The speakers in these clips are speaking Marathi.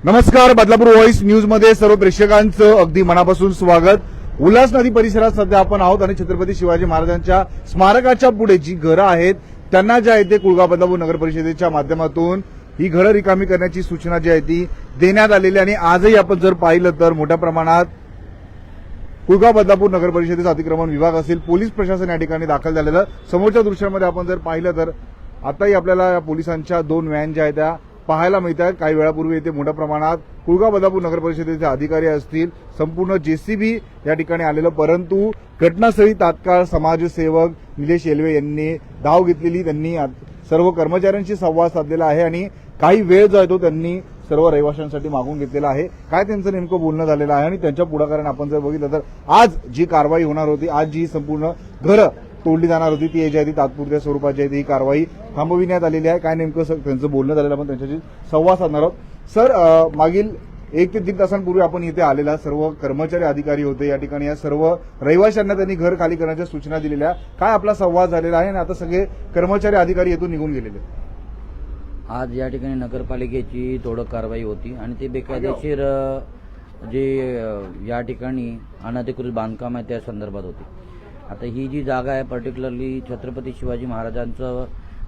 नमस्कार. बदलापूर व्हॉइस न्यूज मध्ये सर्व प्रेक्षकांचं अगदी मनापासून स्वागत. उल्हास नदी परिसरात सध्या आपण आहोत आणि छत्रपती शिवाजी महाराजांच्या स्मारकाच्या पुढे जी घरं आहेत त्यांना ज्या आहे ते कुळगाव बदलापूर नगर परिषदेच्या माध्यमातून ही घरं रिकामी करण्याची सूचना जी आहे ती देण्यात आलेली आणि आजही आपण जर पाहिलं तर मोठ्या प्रमाणात कुळगाव बदलापूर नगर परिषदेचा अतिक्रमण विभाग असेल, पोलीस प्रशासन या ठिकाणी दाखल झालेलं. समोरच्या दृश्यामध्ये आपण जर पाहिलं तर आताही आपल्याला या पोलिसांच्या 2 व्हॅन ज्या आहेत त्या पाहायला मिळतात. काही वेळापूर्वी इथे मोठ्या प्रमाणात कुळगाव बदलापूर नगर परिषदेचे अधिकारी असतील, संपूर्ण जेसीबी या ठिकाणी आलेलं, परंतु घटनास्थळी तात्काळ समाजसेवक निलेश येलवे यांनी धाव घेतलेली. त्यांनी सर्व कर्मचाऱ्यांशी संवाद साधलेला आहे आणि काही वेळ जो आहे तो त्यांनी सर्व रहिवाशांसाठी मागून घेतलेला आहे. काय त्यांचं नेमकं बोलणं झालेलं आहे आणि त्यांच्या पुढाकाराने आपण जर बघितलं तर आज जी कारवाई होणार होती, आज जी संपूर्ण घरं तोडली जाणार होती ती जी आहे ती तात्पुरत्या स्वरूपाची आहे, ही कारवाई थांबविण्यात आलेली आहे. काय नेमकं त्यांचं बोलणं झालेलं आपण त्यांच्याशी संवाद साधणार आहोत. सर, मागील 1 ते 1.5 तासांपूर्वी आपण इथे आलेला, सर्व कर्मचारी अधिकारी होते या ठिकाणी. या सर्व रहिवाशांना त्यांनी घर खाली करण्याच्या सूचना दिलेल्या. काय आपला संवाद झालेला आहे आणि आता सगळे कर्मचारी अधिकारी येथून निघून गेलेले? आज या ठिकाणी नगरपालिकेची तोडक कारवाई होती आणि ते बेकायदेशीर जे या ठिकाणी अनधिकृत बांधकाम आहे त्या संदर्भात होती. आता ही जी जागा आहे पर्टिक्युलरली छत्रपती शिवाजी महाराजांचं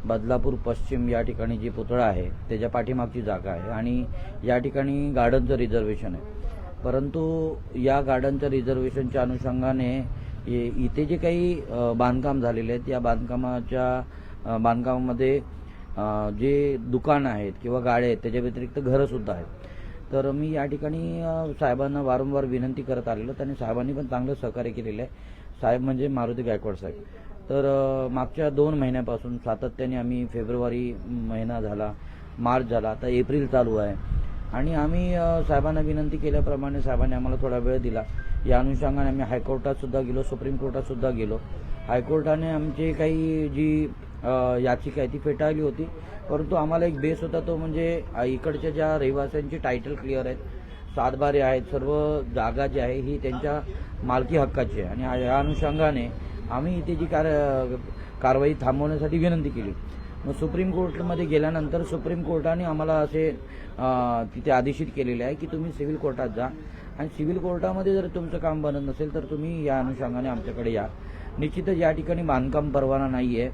बदलापूर पश्चिम या ठिकाणी जी पुतळा आहे त्याच्या पाठीमागची जागा आहे आणि या ठिकाणी गार्डनचं रिझर्वेशन आहे. परंतु या गार्डनच्या रिझर्वेशनच्या अनुषंगाने इथे जे काही बांधकाम झालेले आहेत या बांधकामामध्ये जे दुकानं आहेत किंवा गाड्या आहेत त्याच्या व्यतिरिक्त घरं सुद्धा आहेत. तर मी या ठिकाणी साहेबांना वारंवार विनंती करत आलेलो, त्यांनी साहेबांनी पण चांगलं सहकार्य केलेलं आहे. साहेब म्हणजे मारुती गायकवाड साहेब. तर मागच्या 2 महिन्यापासून सातत्याने आम्ही फेब्रुवारी महिना झाला, मार्च झाला, आता एप्रिल चालू आहे आणि आम्ही साहेबांना विनंती केल्याप्रमाणे साहेबांनी आम्हाला थोडा वेळ दिला. या अनुषंगाने आम्ही हायकोर्टात सुद्धा गेलो, सुप्रीम कोर्टात सुद्धा गेलो. हायकोर्टाने आमची काही जी याचिका आहे ती फेटाळली होती, परंतु आम्हाला एक बेस होता तो म्हणजे इकडच्या ज्या रहिवाशांची टायटल क्लिअर आहेत, सातबारे आहेत, सर्व जागा जी आहे ही त्यांच्या मालकी हक्काची आहे आणि या अनुषंगाने आम्ही इथे जी कारवाई थांबवण्यासाठी विनंती केली. मग सुप्रीम कोर्टमध्ये गेल्यानंतर सुप्रीम कोर्टाने आम्हाला असे तिथे आदेशित केलेले आहे की तुम्ही सिव्हिल कोर्टात जा आणि सिव्हिल कोर्टामध्ये जर तुमचं काम बनत नसेल तर तुम्ही या अनुषंगाने आमच्याकडे या. निश्चितच या ठिकाणी बांधकाम परवाना नाही आहे.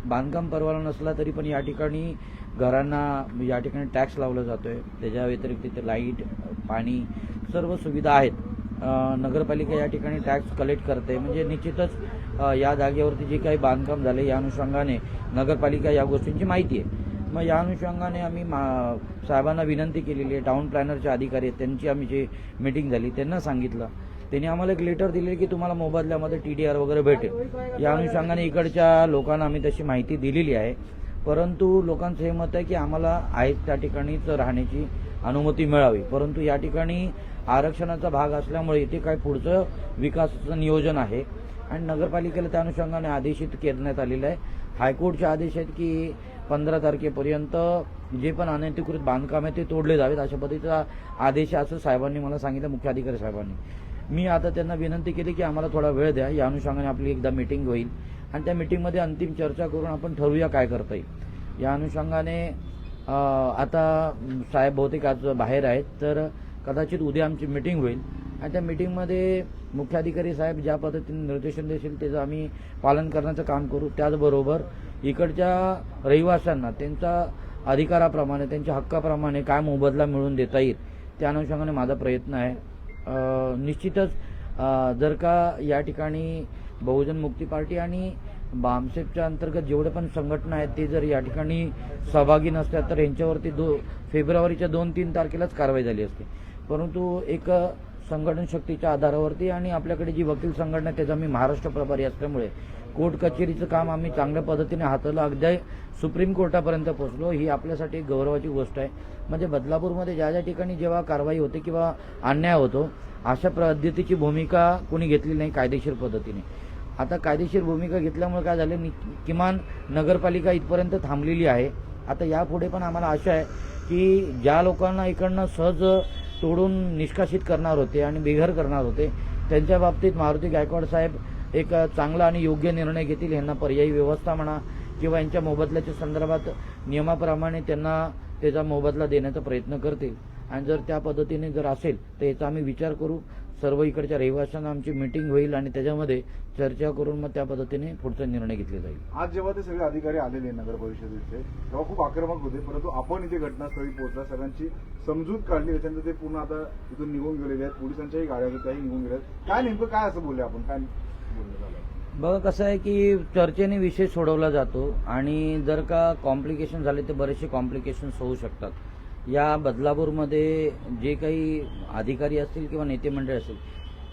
बांधकाम परवाना नसला तरी पण या ठिकाणी घरांना या ठिकाणी टॅक्स लावला जातोय. त्याच्या व्यतिरिक्त तिथे लाईट, पाणी सर्व सुविधा आहेत. नगरपालिका या ठिकाणी टॅक्स कलेक्ट करते. म्हणजे निश्चितच या जागेवरती जे काही बांधकाम झाले या अनुषंगाने नगरपालिका या गोष्टींची माहिती आहे. मग या अनुषंगाने आम्ही साहेबांना विनंती केलेली आहे. टाउन प्लॅनरचे अधिकारी आहेत त्यांची आमची मीटिंग झाली, त्यांना सांगितलं. त्यांनी आम्हाला एक लेटर दिले की तुम्हाला मोबदल्यामध्ये TDR वगैरे भेटेल. या अनुषंगाने इकडच्या लोकांना आम्ही तशी माहिती दिलेली आहे. परंतु लोकांचं हे मत आहे की आम्हाला आहेत त्या ठिकाणीच राहण्याची अनुमती मिळावी. परंतु या ठिकाणी आरक्षणाचा भाग असल्यामुळे इथे काय पुढचं विकासाचं नियोजन आहे आणि नगरपालिकेला त्या अनुषंगाने आदेशित करण्यात आलेलं आहे. हायकोर्टचे आदेश आहेत की 15 तारखेपर्यंत जे पण अनधिकृत बांधकाम आहे ते तोडले जावेत, अशा पद्धतीचा आदेश असं साहेबांनी मला सांगितलं, मुख्याधिकारी साहेबांनी. मी आता त्यांना विनंती केली की आम्हाला थोडा वेळ द्या. या अनुषंगाने आपली एकदा मीटिंग होईल आणि त्या मीटिंगमध्ये अंतिम चर्चा करून आपण ठरवूया काय करता येईल. या अनुषंगाने आता साहेब बहुतेक आज बाहेर आहेत, तर कदाचित उद्या आमची मीटिंग होईल आणि त्या मीटिंगमध्ये मुख्याधिकारी साहेब ज्या पद्धतीने निर्देशन देतील त्याचं आम्ही पालन करण्याचं काम करू. त्याचबरोबर इकडच्या रहिवाशांना त्यांच्या अधिकाराप्रमाणे, त्यांच्या हक्काप्रमाणे काय मोबदला मिळवून देता येईल त्या अनुषंगाने माझा प्रयत्न आहे. निश्चितच जर का या ठिकाणी बहुजन मुक्ती पार्टी आणि बामसेपच्या अंतर्गत जेवढे पण संघटना आहेत ते जर या ठिकाणी सहभागी नसतात तर यांच्यावरती फेब्रुवारीच्या 2-3 तारखेलाच कारवाई झाली असते. परंतु एक संघटन शक्तीच्या आधारावरती आणि आपल्याकडे जी वकील संघटना आहे त्याचा मी महाराष्ट्र प्रभारी असल्यामुळे कोर्ट कचेरीचं काम आम्ही चांगल्या पद्धतीने हाताळलं. अगदी सुप्रीम कोर्टापर्यंत पोहोचलो. ही आपल्यासाठी एक गौरवाची गोष्ट आहे. म्हणजे बदलापूरमध्ये ज्या ज्या ठिकाणी जेव्हा कारवाई होते किंवा अन्याय होतो अशा पद्धतीची भूमिका कोणी घेतली नाही कायदेशीर पद्धतीने. आता कायदेशीर भूमिका घेतल्यामुळे काय झालं, किमान नगरपालिका इथपर्यंत थांबलेली आहे. आता यापुढे पण आम्हाला आशा आहे की ज्या लोकांना इकडनं सहज तोडून निष्कासित करणार होते आणि बेघर करणार होते त्यांच्या बाबतीत मारुती गायकवाड साहेब एक चांगला आणि योग्य निर्णय घेतील. यांना पर्यायी व्यवस्था म्हणा किंवा यांच्या मोबदल्याच्या संदर्भात नियमाप्रमाणे त्यांना त्याचा मोबदला देण्याचा प्रयत्न करतील आणि जर त्या पद्धतीने जर असेल तर याचा आम्ही विचार करू. सर्व इकडच्या रहिवाशांना आमची मीटिंग होईल आणि त्याच्यामध्ये चर्चा करून मग त्या पद्धतीने पुढचा निर्णय घेतला जाईल. आज जेव्हा ते सगळे अधिकारी आलेले नगर परिषदेचे तेव्हा खूप आक्रमक होते, परंतु आपण इथे घटनास्थळी पोहोचला, सगळ्यांची समजूत काढली, त्याच्यानंतर ते पूर्ण आता इथून निघून गेलेले आहेत. पोलिसांच्याही गाड्या होत्या त्याही निघून गेल्या आहेत. काय नेमकं काय असं बोलले आपण, काय बोललं झालं? बघा कसं आहे की चर्चेने विषय सोडवला जातो आणि जर का कॉम्प्लिकेशन झाले तर बरेचसे कॉम्प्लिकेशन्स होऊ शकतात. या बदलापूरमध्ये जे काही अधिकारी असतील किंवा नेते मंडळ असेल,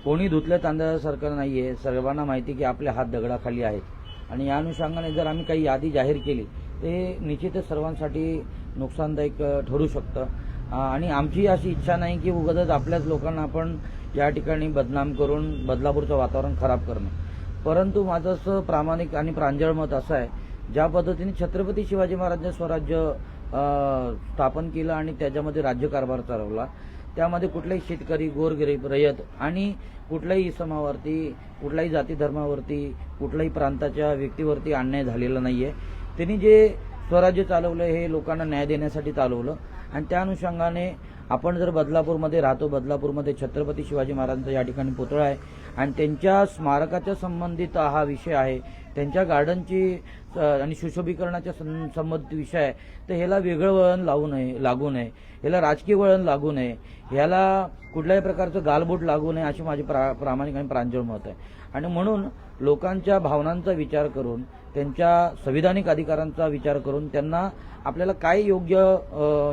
कोणी धुतल्या तांदळासारखं नाही आहे. सर्वांना माहिती की आपले हात दगडाखाली आहेत आणि या अनुषंगाने जर आम्ही काही यादी जाहीर केली ते निश्चितच सर्वांसाठी नुकसानदायक ठरू शकतं आणि आमची अशी इच्छा नाही की उगाच आपल्याच लोकांना आपण या ठिकाणी बदनाम करून बदलापूरचं वातावरण खराब करणं. परंतु माझं असं प्रामाणिक आणि प्रांजळ मत असं आहे, ज्या पद्धतीने छत्रपती शिवाजी महाराजांनी स्वराज्य स्थापन केलं आणि त्याच्यामध्ये राज्यकारभार चालवला, त्यामध्ये कुठलाही शेतकरी, गोरगरीब, रयत आणि कुठल्याही इसमावरती, कुठल्याही जाती धर्मावरती, कुठल्याही प्रांताच्या व्यक्तीवरती अन्याय झालेला नाहीये. त्यांनी जे स्वराज्य चालवलं हे लोकांना न्याय देण्यासाठी चालवलं आणि त्या अनुषंगाने आपण जर बदलापूरमध्ये राहतो, बदलापूरमध्ये छत्रपती शिवाजी महाराजांचा या ठिकाणी पुतळा आहे आणि त्यांच्या स्मारकाच्या संबंधित हा विषय आहे, त्यांच्या गार्डनची आणि सुशोभीकरणाच्या संबंधित विषय आहे, तर ह्याला वेगळं वळण लागू नये, ह्याला राजकीय वळण लागू नये, ह्याला कुठल्याही प्रकारचं गालबोट लागू नये अशी माझी प्रामाणिक आणि प्रांजळ मत आहे. आणि म्हणून लोकांच्या भावनांचा विचार करून, त्यांच्या संविधानिक अधिकारांचा विचार करून त्यांना आपल्याला काय योग्य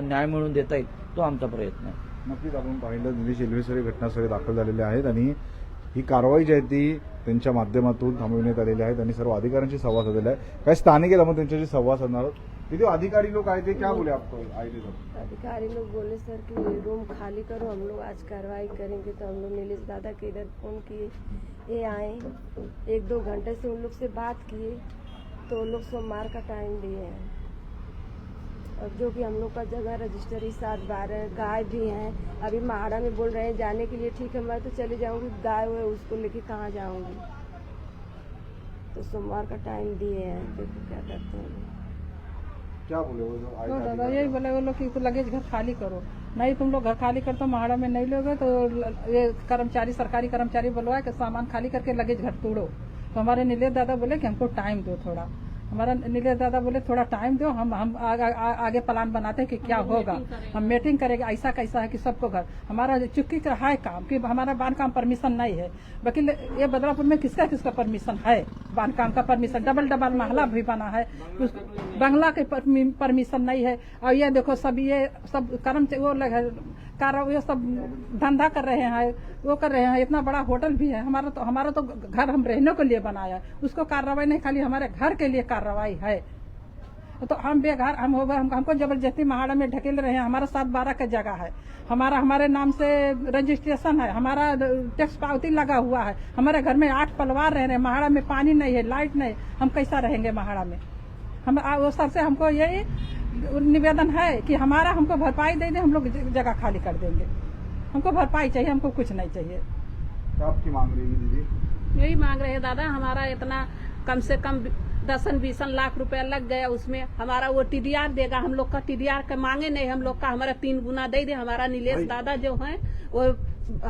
न्याय मिळवून देता येईल तो आमचा प्रयत्न आहे. नक्कीच आपण पाहिलं निलेश एल्वेसरे घटनास्थळी दाखल झालेले आहेत आणि ही कारवाई जी आहे ती त्यांच्या माध्यमातून थांबविण्यात आलेली आहे आणि सर्व अधिकाऱ्यांशी संवाद साधलेला आहे. काही स्थानिक आहेत, आपण त्यांच्याशी संवाद साधणार आहोत. ते जो अधिकारी लोग आए थे क्या बोले आपको आए थे सब? अधिकारी लोग बोले सर कि रूम खाली करो, हम लोग आज कार्रवाई करेंगे. तो हम लोग नीलेश दादा के इधर फोन किए, ये आए, 1-2 घंटे से उन लोग से बात किए तो वो लोग सोमवार का टाइम दिए हैं. और जो कि हम लोग का जगह रजिस्ट्री 7-12 गाय भी हैं. अभी महाड़ा में बोल रहे हैं जाने के लिए, ठीक है मैं तो चली जाऊंगी, गाय है उसको लेके कहाँ जाऊंगी. तो सोमवार का टाइम दिए हैं, देखो क्या करते हैं. क्या बोले वो जो आए थे दादा अधिकारी? यही बोले वो लोग कि लगेज घर खाली करो, नहीं तुम लोग घर खाली कर तो महाड़ा में नहीं लोगे तो ये कर्मचारी, सरकारी कर्मचारी बुलवाए कि सामान खाली करके लगेज घर तोड़ो. तो हमारे नीलेश दादा बोले कि हमको टाइम दो थोड़ा. हमारा नीलेश दादा बोले थोड़ा टाइम दो, हम आगे प्लान बनाते हैं कि क्या होगा, हम मीटिंग करेंगे. ऐसा कैसा है कि सबको घर, हमारा चुक्की का है काम कि हमारा बांधकाम परमिशन नहीं है. वकील ये बदलापुर में किसका किसका परमिशन है, बांधकाम का परमिशन, डबल महला भी बना है, बंगला के परमिशन नहीं है. और ये देखो सब ये सब कर्म वो ये सब धंधा कर रहे हैं, वो कर रहे हैं. इतना बड़ा होटल भी है. हमारा तो घर हम रहने के लिए बनाया, उसको कार्रवाई नहीं, खाली हमारे घर के लिए कार्रवाई है. तो हम बेघर हमको जबरदस्ती महाड़ा में ढकेल रहे हैं. हमारा 7-12 का जगह है, हमारे नाम से रजिस्ट्रेशन है, हमारा टैक्स पावती लगा हुआ है. हमारे घर में 8 परिवार रह रहे हैं. महाड़ा में पानी नहीं है, लाइट नहीं, हम कैसा रहेंगे महाड़ा में. हम वो सर से हमको यही निवेदन है कि हमको भरपाई दे दे, हम लोग जगह खाली कर देंगे. हमको भरपाई चाहिए, हमको कुछ नहीं चाहिए. क्या आपकी मांग रहेगी दीदी? यही मांग रहे हैं दादा, हमारा इतना कम से कम 10-20 लाख रुपया लग गया उसमें. हमारा वो टीडीआर देगा, हम लोग का टीडीआर का मांगे नहीं, हम लोग का हमारा 3 गुना दे दे. हमारा नीलेश दादा जो है वो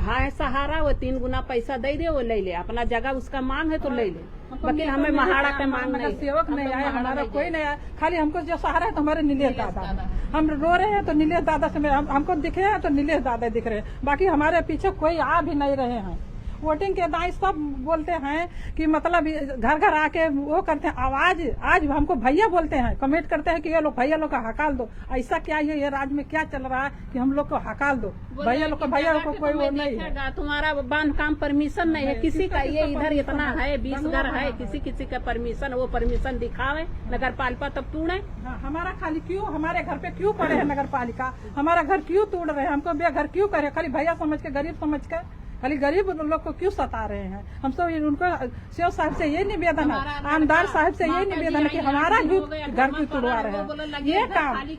है सहारा, वो 3 गुना पैसा दे दे, वो ले ले. अपना जगह उसका मांग है तो ले ले, बाकी हमें महाड़ा का मांग नहीं. सेवक नहीं आया, हमारा कोई नहीं आया, खाली हमको जो सहारा है तो हमारे नीलेश दादा. हम रो रहे हैं तो नीलेश दादा से हमको दिख रहे हैं तो नीलेश दादा दिख रहे हैं, बाकी हमारे पीछे कोई आ भी नहीं रहे हैं. वोटिंग के दाई सब बोलते हैं कि मतलब घर घर आके वो करते हैं आवाज. आज हमको भैया बोलते हैं, कमेंट करते हैं कि ये लोग भैया लोग का हकाल दो. ऐसा क्या ये राज्य में क्या चल रहा है कि हम लोग को हकाल दो? भैया लोग को कोई वो नहीं है. तुम्हारा बांधकाम परमिशन नहीं है किसी का. ये इधर इतना है, 20 घर है, किसी का परमिशन, वो परमिशन दिखावे, नगर पालिका तब तोड़े. हमारा खाली क्यों हमारे घर पे क्यों पड़े हैं नगर पालिका, हमारा घर क्यों तोड़ रहे हैं, हमको बेघर क्यों करे, खाली भैया समझ के, गरीब समझ के, खाली गरीब लोग को क्यों सता रहे हैं. हम सब उनको सीओ साहब से ये निवेदन है, आमदार साहब से ये निवेदन है कि हमारा घर क्यों तोड़वा रहे हैं.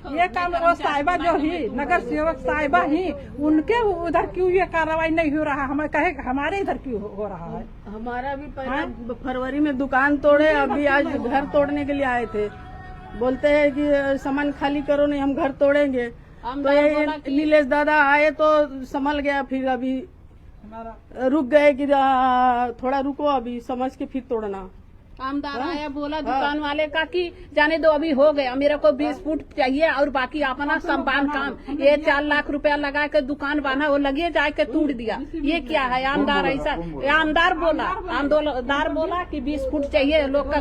ये काम वो साहिबा जो ही नगर सेवक साहिबा ही, उनके उधर क्यों ये कार्रवाई नहीं हो रहा, हमें कहे हमारे इधर क्यों हो रहा है. हमारा भी पहले फरवरी में दुकान तोड़े, अभी आज घर तोड़ने के लिए आए थे. बोलते हैं कि सामान खाली करो नहीं हम घर तोड़ेंगे। तो आमदार ये बोला कि- नीलेश दादा आए तो संभल गया, फिर अभी रुक गए कि थोड़ा रुको अभी समझ के फिर तोड़ना। आमदार आया बोला दुकान वाले का कि जाने दो अभी हो गया, मेरे को 20 फुट चाहिए और बाकी अपना संबान काम। ये 4 लाख रुपया लगा के दुकान बना, वो लगे जाके तोड़ दिया। ये क्या है? आमदार ऐसा आमदार बोला कि 20 फुट चाहिए लोग का,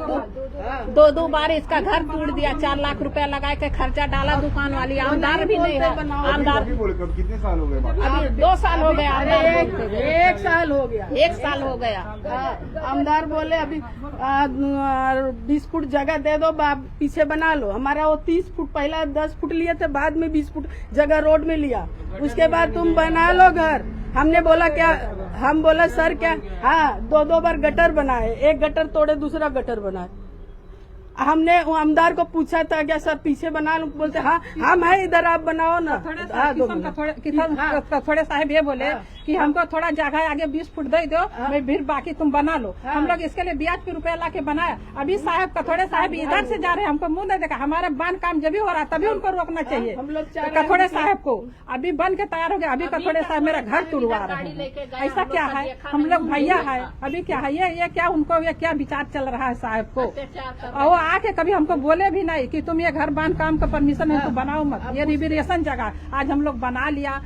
तो 2 बार इसका घर तोड़ दिया। 4 लाख रुपया लगा के खर्चा डाला दुकान वाली। आमदार भी नहीं है। आमदार कभी बोले कब कितने साल हो गए बात? अभी 2 साल हो गया। एक साल हो गया। 1 साल हो गया। आमदार बोले अभी 20 फुट जगह दे दो, पीछे बना लो। हमारा वो 30 फुट पहला 10 फुट लिए थे, बाद में 20 फुट जगह रोड में लिया। उसके बाद तुम बना लो घर। हमने बोला क्या, हम बोला सर क्या, हाँ 2 बार गटर बनाए, एक गटर तोड़े दूसरा गटर बनाए। हमने वो आमदार को पूछा था क्या सर पीछे बना लो, बोलते हाँ हम है इधर आप बनाओ ना। थोड़े साहब ये बोले कि हमको थोड़ा जगह आगे 20 फुट दे दो, मैं फिर बाकी तुम बना लो। हम लोग इसके लिए ब्याज पे रुपया ला के बनाया। अभी साहब कथोड़े साहब इधर से जा रहे हैं, हमको मुंह नहीं देखा। हमारा बांध काम जब भी हो रहा तभी उनको रोकना चाहिए। हम लोग कथोड़े साहब को अभी बन के तैयार हो गया, अभी कथोड़े साहब मेरा घर तुड़वा रहे हैं। ऐसा क्या है? हम लोग भैया है, अभी क्या है ये क्या उनको ये क्या विचार चल रहा है साहब को? और वो आके कभी हमको बोले भी नहीं कि तुम ये घर बांध काम का परमिशन है तो बनाओ मत, ये रिजर्वेशन जगह। आज हम लोग बना लिया।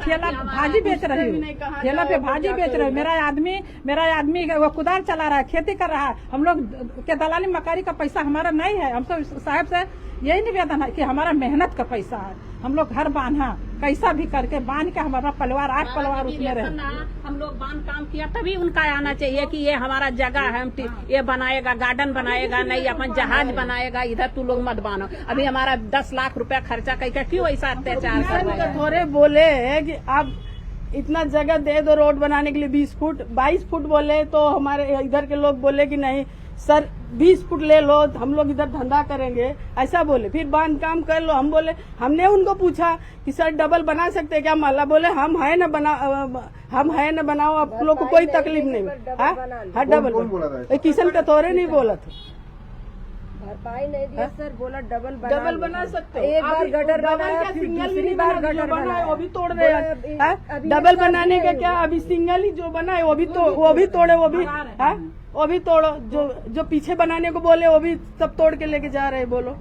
ठेला भाजी बेच रही हूँ, ठेला पे भाजी बेच रहे। मेरा आदमी वो कुदार चला रहा है, खेती कर रहा है। हम लोग के दलाली मकारी का पैसा हमारा नहीं है। हम सब साहब से यही निवेदन है कि हमारा मेहनत का पैसा है। हम लोग घर बांधा कैसा भी करके बांध के हमारा परिवार 8 परिवार उसमें रहे। हम लोग बांध काम किया तभी उनका आना चाहिए कि ये हमारा जगह है, हम ये बनाएगा, गार्डन बनाएगा, नहीं अपन जहाज बनाएगा, इधर तू लोग मत बानो। अभी हमारा 10 लाख रुपया खर्चा करके क्यों ऐसा अत्याचार कर रहे हैं? थोड़े बोले है कि आप इतना जगह दे दो रोड बनाने के लिए 20 फुट 22 फुट बोले, तो हमारे इधर के लोग बोले कि नहीं सर 20 फुट ले लो, हम लोग इधर धंधा करेंगे, ऐसा बोले। फिर बांध काम कर लो। हम बोले, हमने उनको पूछा कि सर डबल बना सकते हैं क्या माला? बोले हम है न बनाओ, आप लोग को कोई तकलीफ नहीं। हाँ डबल किशन कथोरे नहीं बोला था। भरपाई नहीं दिया सर, बोला डबल बना सकते हो। एक बार गटर बनाया, क्या फिर सिंगल दूसरी बार गटर बना है बनाया। वो भी तोड़ रहे हैं। अभी डबल ऐसा बनाने का नहीं क्या, अभी सिंगल ही जो बना है वो भी तोड़े, वो भी तोड़ो। जो पीछे बनाने को बोले वो भी सब तोड़ के लेके जा रहे हैं। बोलो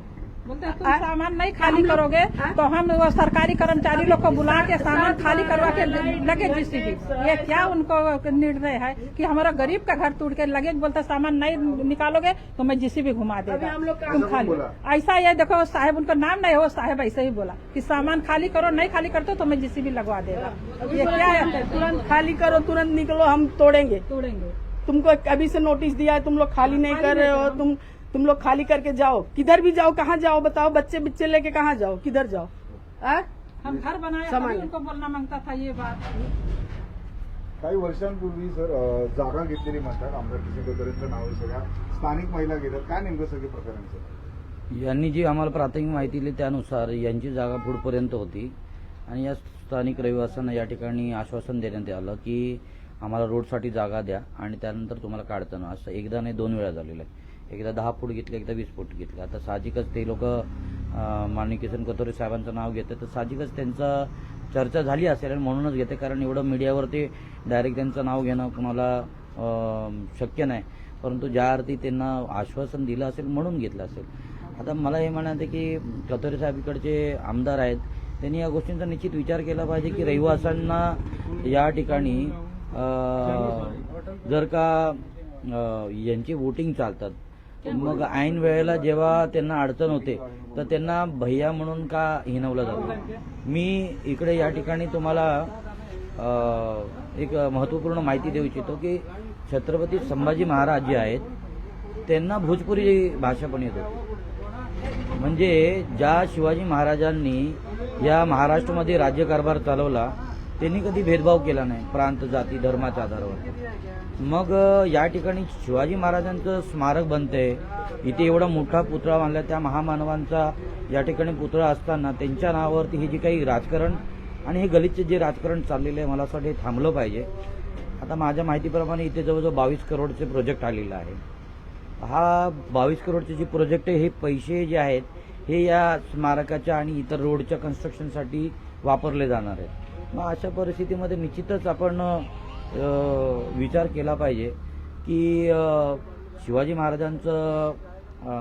बोलते हैं, तुम सामान नहीं खाली करोगे तो हम वो सरकारी कर्मचारी लोग को बुला के सामान खाली करवा के लगे जीसीबी। ये क्या उनको निर्णय है कि हमारा गरीब का घर तोड़ के लगे? बोलते सामान नहीं निकालोगे तो मैं जीसीबी घुमा देगा, तुम खाली। ऐसा ये देखो साहब, उनका नाम नहीं है, वो साहब ऐसे ही बोला कि सामान खाली करो, नहीं खाली करते तो मैं जीसीबी लगवा देगा। ये क्या है? तुरंत खाली करो, तुरंत निकलो, हम तोड़ेंगे। तुमको अभी से नोटिस दिया है, तुम लोग खाली नहीं कर रहे हो। तुम लोग खाली करके जाओ, किधर भी जाओ, कहाँ जाओ बताओ? बच्चे लेके कहाँ जाओ, किधर जाओ? हम घर बनाए तभी उनको बोलना मांगता था ये बात। काही वर्षांपूर्वी सर जागा घेतलेली म्हणतात आमदार किशन कथोरेंचं नाव आहे, सगळ्या स्थानिक महिला घेतात, काय नेमकं सगळे प्रकरण? यांनी जी आम्हाला प्राथमिक माहिती दिली त्यानुसार यांची जागा पुढपर्यंत होती आणि या स्थानिक रहिवाशांना या ठिकाणी आश्वासन देण्यात आलं की आम्हाला रोडसाठी जागा द्या आणि त्यानंतर तुम्हाला काढताना. असं एकदा नाही 2 वेळा झालेलं आहे. एकदा 10 फूट घेतले, एकदा 20 फूट घेतले. आता साहजिकच ते लोक माननीय किशन कथोरे साहेबांचं नाव घेते तर साहजिकच त्यांचा चर्चा झाली असेल आणि म्हणूनच घेते, कारण एवढं मीडियावरती डायरेक्ट त्यांचं नाव घेणं कुणाला शक्य नाही. परंतु ज्या अर्थी त्यांना आश्वासन दिलं असेल म्हणून घेतलं असेल. आता मला हे म्हणायचं की कथोरे साहेबांकडचे आमदार आहेत, त्यांनी या गोष्टींचा निश्चित विचार केला पाहिजे की रहिवाशांना या ठिकाणी जर का यांची वोटिंग चालतात मग ऐन वेळेला जेव्हा त्यांना अडचण होते तर त्यांना भैया म्हणून का हिणवलं जातं. मी इकडे या ठिकाणी तुम्हाला एक महत्त्वपूर्ण माहिती देऊ इच्छितो की छत्रपती संभाजी महाराज जे आहेत त्यांना भोजपुरी भाषा पण येत होती. म्हणजे ज्या शिवाजी महाराजांनी या महाराष्ट्रामध्ये राज्यकारभार चालवला त्यांनी कधी भेदभाव केला नाही प्रांत, जाती, धर्माच्या आधारावर. मग या ठिकाणी शिवाजी महाराजांचं स्मारक बनतंय, इथे एवढा मोठा पुतळा बांधला, त्या महामानवांचा या ठिकाणी पुतळा असताना त्यांच्या नावावरती हे जे काही राजकारण आणि हे गलिच्छ जे राजकारण चाललेलं आहे मला असं वाटतं हे थांबलं पाहिजे. आता माझ्या माहितीप्रमाणे इथे जवळजवळ 22 करोडचे प्रोजेक्ट आलेलं आहे. हा 22 करोडचे जे प्रोजेक्ट आहे हे पैसे जे आहेत हे या स्मारकाच्या आणि इतर रोडच्या कन्स्ट्रक्शनसाठी वापरले जाणार आहेत. मग अशा परिस्थितीमध्ये निश्चितच आपण विचार केला पाहिजे की शिवाजी महाराजांचं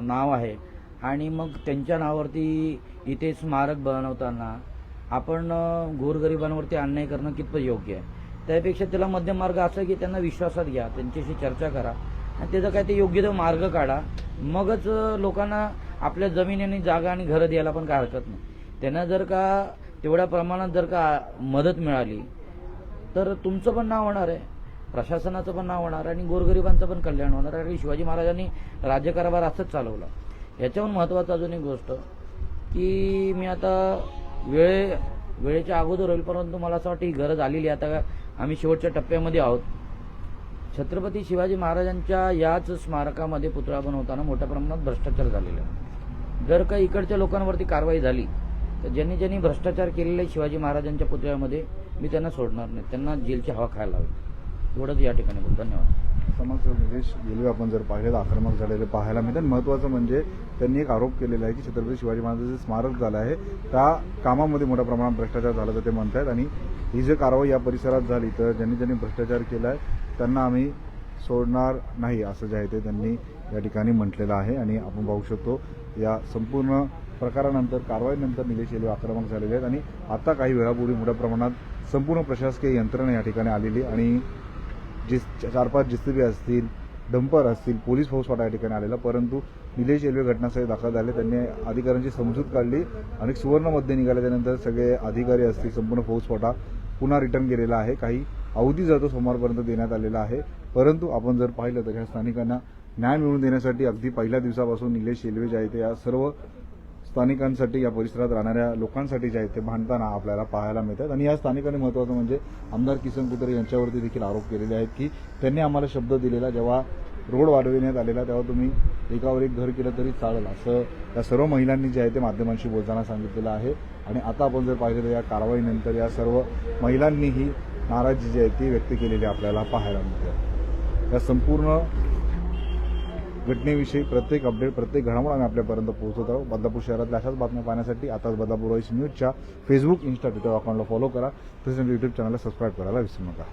नाव आहे आणि मग त्यांच्या नावावरती इथे स्मारक बनवताना आपण गोरगरिबांवरती अन्याय करणं कितपत योग्य आहे. त्यापेक्षा त्याला मध्यम मार्ग असा की त्यांना विश्वासात घ्या, त्यांच्याशी चर्चा करा आणि त्याचा काय ते योग्य तो मार्ग काढा. मगच लोकांना आपल्या जमीन आणि जागा आणि घरं द्यायला पण काय हरकत नाही. त्यांना जर का तेवढ्या प्रमाणात जर का मदत मिळाली तर तुमचं पण नाव होणार आहे, प्रशासनाचं पण नाव होणार आणि गोरगरिबांचं पण कल्याण होणार. आणि शिवाजी महाराजांनी राज्यकारभार असंच चालवला. याच्याहून महत्त्वाचं अजून एक गोष्ट की मी आता वेळेच्या अगोदर होईल, परंतु मला असं वाटतं ही गरज आलेली आहे. आता आम्ही शेवटच्या टप्प्यामध्ये आहोत. छत्रपती शिवाजी महाराजांच्या याच स्मारकामध्ये पुतळा बनवताना मोठ्या प्रमाणात भ्रष्टाचार झालेला आहे. जर का इकडच्या लोकांवरती कारवाई झाली तर ज्यांनी भ्रष्टाचार केलेले शिवाजी महाराजांच्या पुतळ्यामध्ये मी त्यांना सोडणार नाही, त्यांना जेलची हवा खायला हवी. एवढंच या ठिकाणी बोल. धन्यवाद. समाजसेवक निलेश येल्वे आपण जर पाहिले तर आक्रमक झालेले पाहायला मिळतात. महत्त्वाचं म्हणजे त्यांनी एक आरोप केलेला आहे की छत्रपती शिवाजी महाराजांचं स्मारक झालं आहे त्या कामामध्ये मोठ्या प्रमाणात भ्रष्टाचार झाला तर ते म्हणतात. आणि ही जर कारवाई या परिसरात झाली तर ज्यांनी भ्रष्टाचार केला आहे त्यांना आम्ही सोडणार नाही असं जे आहे ते त्यांनी या ठिकाणी म्हटलेलं आहे. आणि आपण पाहू शकतो या संपूर्ण प्रकारानंतर कारवाईनंतर निलेश येल्वे आक्रमक झालेले आहेत आणि आता काही वेळापूर्वी मोठ्या प्रमाणात संपूर्ण प्रशासकीय यंत्रणा या ठिकाणी आलेली आणि 4-5 JCB असतील, डंपर असतील, पोलीस फौजफाटा या ठिकाणी आलेला. परंतु निलेश येल्वे घटनास्थळी दाखल झाले. त्यांनी अधिकाऱ्यांची समजूत काढली आणि सुवर्णमध्ये निघाले. त्यानंतर सगळे अधिकारी असतील, संपूर्ण फौजफाटा पुन्हा रिटर्न केलेला आहे. काही अवधी जातो सोमवारपर्यंत देण्यात आलेला आहे. परंतु आपण जर पाहिलं तर ह्या स्थानिकांना न्याय मिळवून देण्यासाठी अगदी पहिल्या दिवसापासून निलेश येल्वे जे आहे ते या सर्व स्थानिकांसाठी, या परिसरात राहणाऱ्या लोकांसाठी जे आहे ते भांडताना आपल्याला पाहायला मिळतात. आणि या स्थानिकांनी महत्त्वाचं म्हणजे आमदार किसन कुत्रे यांच्यावरती देखील आरोप केलेले आहेत की त्यांनी आम्हाला शब्द दिलेला जेव्हा रोड वाढविण्यात आलेला तेव्हा तुम्ही एकावर एक घर केलं तरी चालेल असं या सर्व महिलांनी जे आहे ते माध्यमांशी बोलताना सांगितलेलं आहे. आणि आता आपण जर पाहिलं तर या कारवाईनंतर या सर्व महिलांनीही नाराजी जी आहे ती व्यक्त केलेली आपल्याला पाहायला मिळते. या संपूर्ण घटनेविषयी प्रत्येक अपडेट, प्रत्येक घडामोड आम्ही आपल्यापर्यंत पोहोचवत आहोत. बदलापूर शहरातल्या अशाच बातम्या पाहण्यासाठी आताच बदलापूर व्हॉइस न्यूजच्या फेसबुक, इंस्टा, ट्विटर अकाउंटला फॉलो करा. तसेच यूट्यूब चॅनलला सबस्क्राईब करायला विसरू नका.